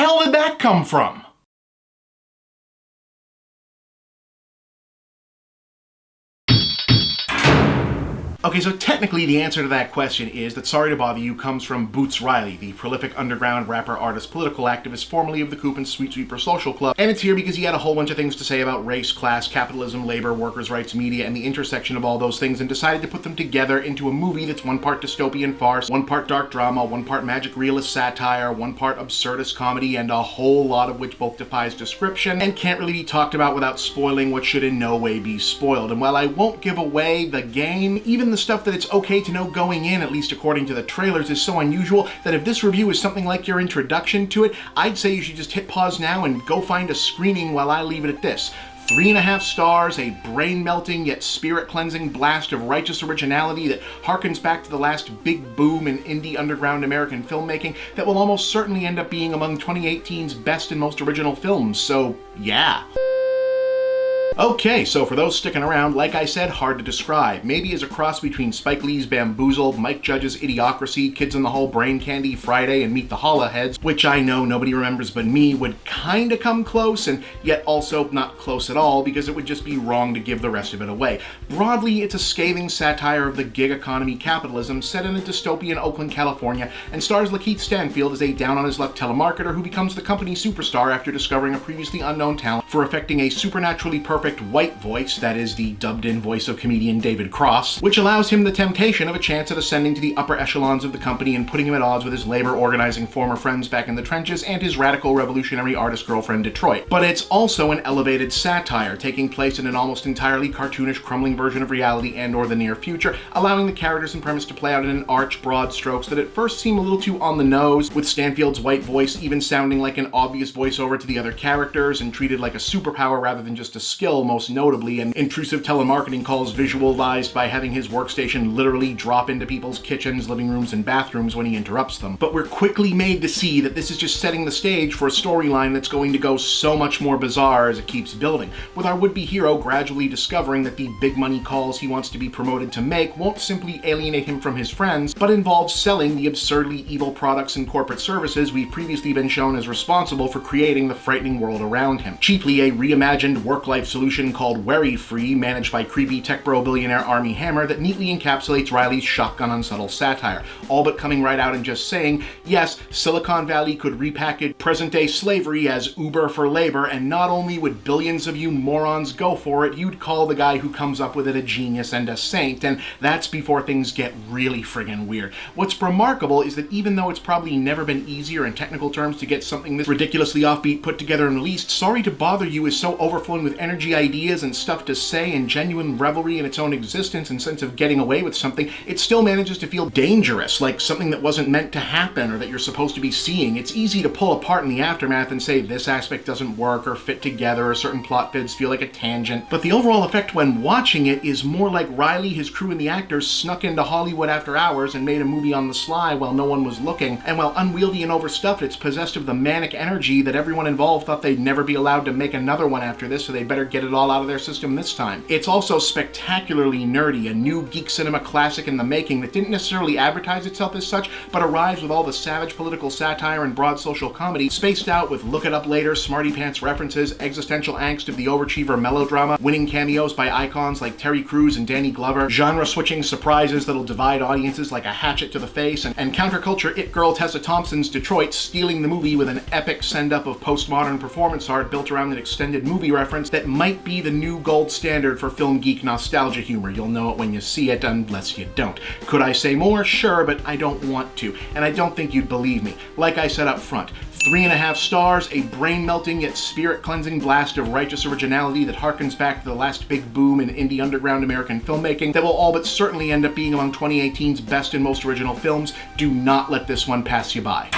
hell did that come from? Okay, so technically the answer to that question is that Sorry to Bother You comes from Boots Riley, the prolific underground rapper, artist, political activist formerly of the Coop and Sweet Sweeper Social Club, and it's here because he had a whole bunch of things to say about race, class, capitalism, labor, workers' rights, media, and the intersection of all those things, and decided to put them together into a movie that's one part dystopian farce, one part dark drama, one part magic realist satire, one part absurdist comedy, and a whole lot of which both defies description and can't really be talked about without spoiling what should in no way be spoiled. And while I won't give away the game, even the stuff that it's okay to know going in, at least according to the trailers, is so unusual that if this review is something like your introduction to it, I'd say you should just hit pause now and go find a screening while I leave it at this. 3.5 stars, a brain-melting yet spirit-cleansing blast of righteous originality that harkens back to the last big boom in indie underground American filmmaking that will almost certainly end up being among 2018's best and most original films, so yeah. Okay, so for those sticking around, like I said, hard to describe. Maybe as a cross between Spike Lee's Bamboozled, Mike Judge's Idiocracy, Kids in the Hall, Brain Candy, Friday, and Meet the Holla Heads, which I know nobody remembers but me, would kinda come close, and yet also not close at all, because it would just be wrong to give the rest of it away. Broadly, it's a scathing satire of the gig economy capitalism set in a dystopian Oakland, California, and stars Lakeith Stanfield as a down-on-his-luck telemarketer who becomes the company superstar after discovering a previously unknown talent for affecting a supernaturally perfect white voice, that is the dubbed-in voice of comedian David Cross, which allows him the temptation of a chance at ascending to the upper echelons of the company and putting him at odds with his labor-organizing former friends back in the trenches and his radical revolutionary artist girlfriend Detroit. But it's also an elevated satire, taking place in an almost entirely cartoonish, crumbling version of reality and/or the near future, allowing the characters and premise to play out in an arch, broad strokes that at first seem a little too on the nose, with Stanfield's white voice even sounding like an obvious voiceover to the other characters and treated like a superpower rather than just a skill, most notably, and intrusive telemarketing calls visualized by having his workstation literally drop into people's kitchens, living rooms, and bathrooms when he interrupts them. But we're quickly made to see that this is just setting the stage for a storyline that's going to go so much more bizarre as it keeps building, with our would-be hero gradually discovering that the big money calls he wants to be promoted to make won't simply alienate him from his friends, but involve selling the absurdly evil products and corporate services we've previously been shown as responsible for creating the frightening world around him. Chiefly a reimagined work-life solution called Worry Free, managed by creepy tech bro billionaire Armie Hammer, that neatly encapsulates Riley's shotgun unsubtle satire, all but coming right out and just saying, yes, Silicon Valley could repackage present-day slavery as Uber for labor, and not only would billions of you morons go for it, you'd call the guy who comes up with it a genius and a saint, and that's before things get really friggin' weird. What's remarkable is that even though it's probably never been easier in technical terms to get something this ridiculously offbeat put together and released, Sorry to Bother You is so overflowing with energy, ideas, and stuff to say, and genuine revelry in its own existence and sense of getting away with something, it still manages to feel dangerous, like something that wasn't meant to happen or that you're supposed to be seeing. It's easy to pull apart in the aftermath and say this aspect doesn't work or fit together, or certain plot bits feel like a tangent, but the overall effect when watching it is more like Riley, his crew, and the actors snuck into Hollywood after hours and made a movie on the sly while no one was looking, and while unwieldy and overstuffed, it's possessed of the manic energy that everyone involved thought they'd never be allowed to make another one after this, so they better get it all out of their system this time. It's also spectacularly nerdy, a new geek cinema classic in the making that didn't necessarily advertise itself as such, but arrives with all the savage political satire and broad social comedy, spaced out with look it up later, smarty pants references, existential angst of the overachiever melodrama, winning cameos by icons like Terry Crews and Danny Glover, genre-switching surprises that'll divide audiences like a hatchet to the face, and counterculture it girl Tessa Thompson's Detroit stealing the movie with an epic send-up of postmodern performance art built around an extended movie reference that might be the new gold standard for film geek nostalgia humor. You'll know it when you see it, unless you don't. Could I say more? Sure, but I don't want to, and I don't think you'd believe me. Like I said up front, 3.5 stars, a brain-melting yet spirit-cleansing blast of righteous originality that harkens back to the last big boom in indie underground American filmmaking that will all but certainly end up being among 2018's best and most original films. Do not let this one pass you by.